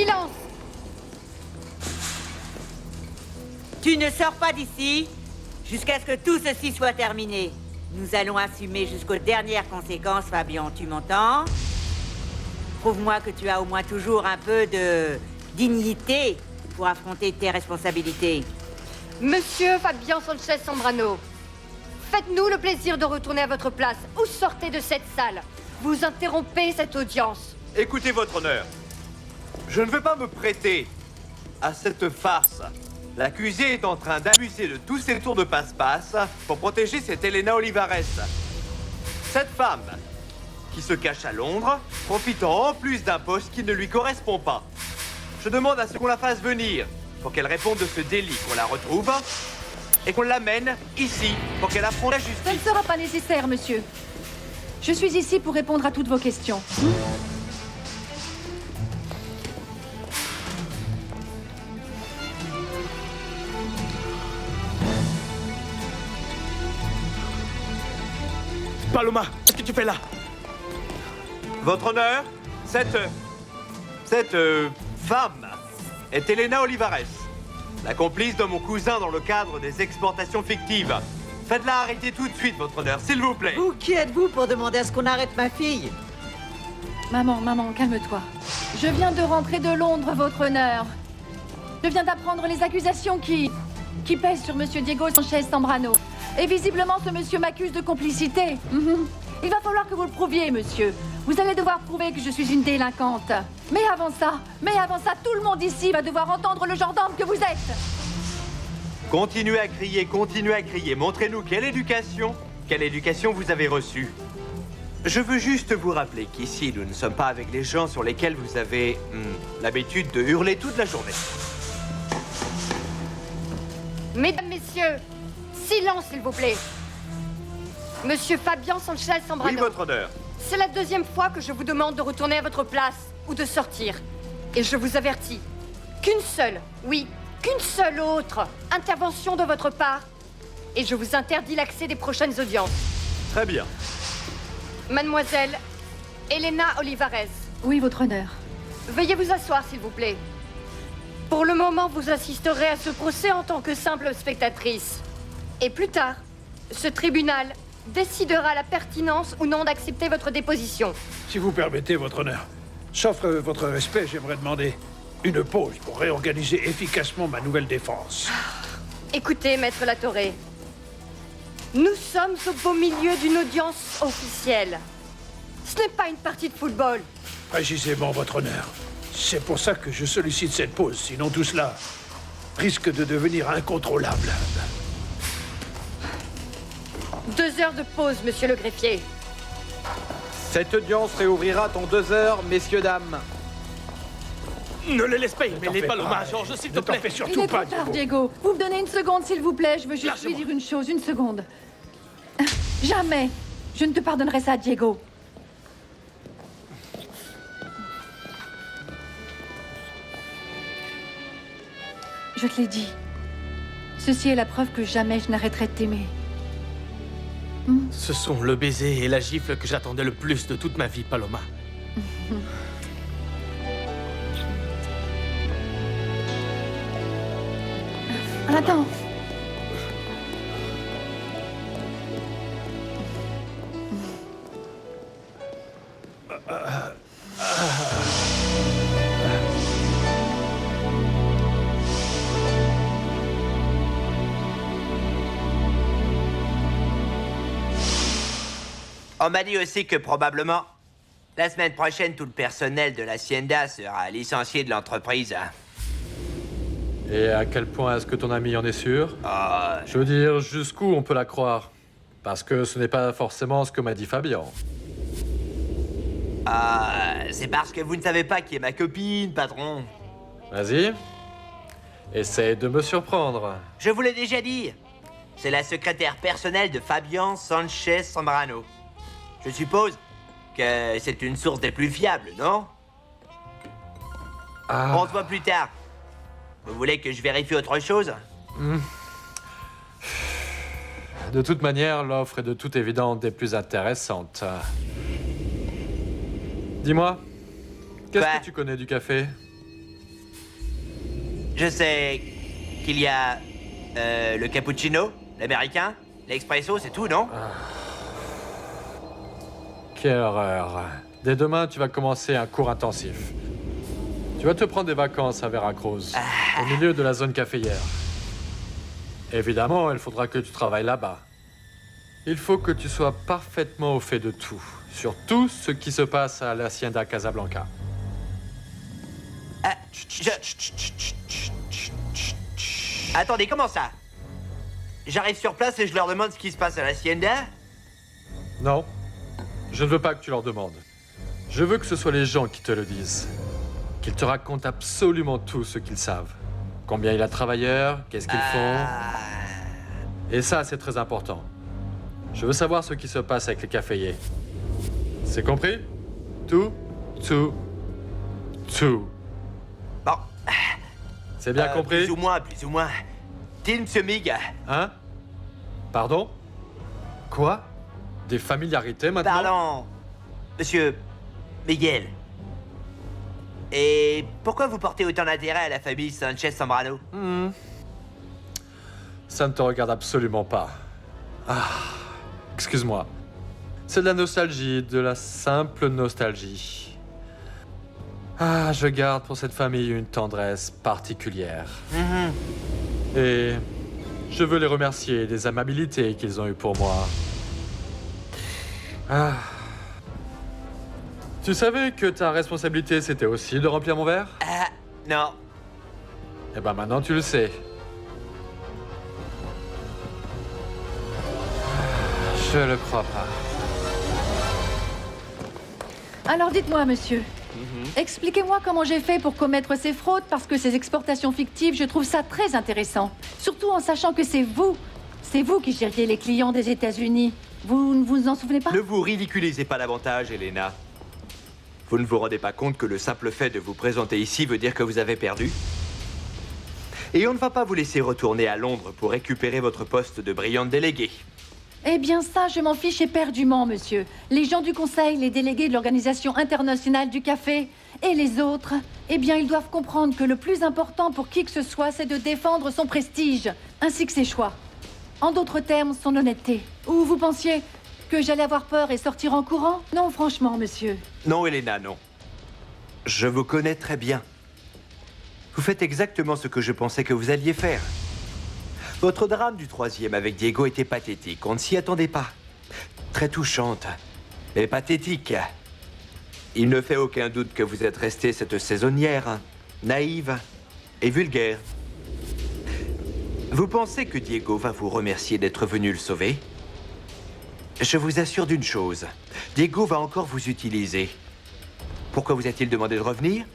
Silence! Tu ne sors pas d'ici jusqu'à ce que tout ceci soit terminé. Nous allons assumer jusqu'aux dernières conséquences, Fabian, tu m'entends? Prouve-moi que tu as au moins toujours un peu de dignité pour affronter tes responsabilités. Monsieur Fabian Sanchez Zambrano, faites-nous le plaisir de retourner à votre place ou sortez de cette salle. Vous interrompez cette audience. Écoutez, votre honneur. Je ne veux pas me prêter à cette farce. L'accusé est en train d'abuser de tous ses tours de passe-passe pour protéger cette Elena Olivares. Cette femme qui se cache à Londres, profitant en plus d'un poste qui ne lui correspond pas. Je demande à ce qu'on la fasse venir pour qu'elle réponde de ce délit, qu'on la retrouve et qu'on l'amène ici pour qu'elle affronte la justice. Ça ne sera pas nécessaire, monsieur. Je suis ici pour répondre à toutes vos questions. Paloma, qu'est-ce que tu fais là? Votre honneur, cette femme est Elena Olivares, la complice de mon cousin dans le cadre des exportations fictives. Faites-la arrêter tout de suite, votre honneur, s'il vous plaît. Vous, qui êtes-vous pour demander à ce qu'on arrête ma fille? Maman, calme-toi. Je viens de rentrer de Londres, votre honneur. Je viens d'apprendre les accusations qui pèsent sur monsieur Diego Sanchez Zambrano. Et visiblement, ce monsieur m'accuse de complicité. Il va falloir que vous le prouviez, monsieur. Vous allez devoir prouver que je suis une délinquante. Mais avant ça, tout le monde ici va devoir entendre le genre d'homme que vous êtes. Continuez à crier, Montrez-nous quelle éducation vous avez reçue. Je veux juste vous rappeler qu'ici, nous ne sommes pas avec les gens sur lesquels vous avez l'habitude de hurler toute la journée. Mesdames, messieurs, silence, s'il vous plaît. Monsieur Fabian Sanchez Zambrano. Oui, votre honneur. C'est la deuxième fois que je vous demande de retourner à votre place ou de sortir. Et je vous avertis qu'une seule, oui, qu'une seule autre intervention de votre part, et je vous interdis l'accès des prochaines audiences. Très bien. Mademoiselle Elena Olivares. Oui, votre honneur. Veuillez vous asseoir, s'il vous plaît. Pour le moment, vous assisterez à ce procès en tant que simple spectatrice. Et plus tard, ce tribunal décidera la pertinence ou non d'accepter votre déposition. Si vous permettez, votre honneur, sauf votre respect, j'aimerais demander une pause pour réorganiser efficacement ma nouvelle défense. Écoutez, maître Latoré, nous sommes au beau milieu d'une audience officielle. Ce n'est pas une partie de football. Précisément, votre honneur. C'est pour ça que je sollicite cette pause, sinon tout cela risque de devenir incontrôlable. 2 heures de pause, monsieur le greffier. Cette audience réouvrira dans 2 heures, messieurs, dames. Ne les laisse pas y mêler, fais Paloma, pas. Georges, s'il te Ne t'en plaît. fais Il surtout est trop pas, tard, Diego. Diego. Vous me donnez une seconde, s'il vous plaît. Je veux juste lui dire une chose, une seconde. Jamais je ne te pardonnerai ça, Diego. Je te l'ai dit. Ceci est la preuve que jamais je n'arrêterai de t'aimer. Ce sont le baiser et la gifle que j'attendais le plus de toute ma vie, Paloma. Attends. On m'a dit aussi que probablement, la semaine prochaine, tout le personnel de l'Hacienda sera licencié de l'entreprise. Et à quel point est-ce que ton ami en est sûr? Je veux dire, jusqu'où on peut la croire? Parce que ce n'est pas forcément ce que m'a dit Fabian. C'est parce que vous ne savez pas qui est ma copine, patron. Vas-y. Essaye de me surprendre. Je vous l'ai déjà dit. C'est la secrétaire personnelle de Fabian Sanchez Zambrano. Je suppose que c'est une source des plus fiables, non? On se voit plus tard. Vous voulez que je vérifie autre chose? De toute manière, l'offre est de toute évidence des plus intéressantes. Dis-moi, qu'est-ce Quoi? que tu connais du café? Je sais qu'il y a le cappuccino, l'américain, l'expresso, c'est tout, non? Quelle horreur. Dès demain, tu vas commencer un cours intensif. Tu vas te prendre des vacances à Veracruz, au milieu de la zone caféière. Évidemment, il faudra que tu travailles là-bas. Il faut que tu sois parfaitement au fait de tout, sur tout ce qui se passe à l'Hacienda Casablanca. Attendez, comment ça? J'arrive sur place et je leur demande ce qui se passe à l'Hacienda? Non, je ne veux pas que tu leur demandes. Je veux que ce soit les gens qui te le disent. Qu'ils te racontent absolument tout ce qu'ils savent. Combien il y a de travailleurs, qu'est-ce qu'ils font. Et ça, c'est très important. Je veux savoir ce qui se passe avec les caféiers. C'est compris? Tout. Bon. C'est bien compris? Plus ou moins, plus ou moins. Dis, monsieur Mig. Hein? Pardon? Quoi? Des familiarités maintenant? Pardon, monsieur Miguel. Et pourquoi vous portez autant d'intérêt à la famille Sanchez-Zambrano? Ça ne te regarde absolument pas. Ah, excuse-moi. C'est de la nostalgie, de la simple nostalgie. Ah, je garde pour cette famille une tendresse particulière. Et je veux les remercier des amabilités qu'ils ont eues pour moi. Ah. Tu savais que ta responsabilité, c'était aussi de remplir mon verre? Non. Eh ben maintenant, tu le sais. Je le crois pas. Alors dites-moi, monsieur. Expliquez-moi comment j'ai fait pour commettre ces fraudes, parce que ces exportations fictives, je trouve ça très intéressant. Surtout en sachant que c'est vous qui gériez les clients des États-Unis. Vous ne vous en souvenez pas? Ne vous ridiculisez pas davantage, Elena. Vous ne vous rendez pas compte que le simple fait de vous présenter ici veut dire que vous avez perdu? Et on ne va pas vous laisser retourner à Londres pour récupérer votre poste de brillante déléguée. Eh bien ça, je m'en fiche éperdument, monsieur. Les gens du Conseil, les délégués de l'Organisation internationale du café et les autres, eh bien ils doivent comprendre que le plus important pour qui que ce soit, c'est de défendre son prestige, ainsi que ses choix. En d'autres termes, son honnêteté. Ou vous pensiez que j'allais avoir peur et sortir en courant? Non, franchement, monsieur. Non, Elena, non. Je vous connais très bien. Vous faites exactement ce que je pensais que vous alliez faire. Votre drame du 3e avec Diego était pathétique. On ne s'y attendait pas. Très touchante, mais pathétique. Il ne fait aucun doute que vous êtes restée cette saisonnière, naïve et vulgaire. Vous pensez que Diego va vous remercier d'être venu le sauver? Je vous assure d'une chose. Diego va encore vous utiliser. Pourquoi vous a-t-il demandé de revenir?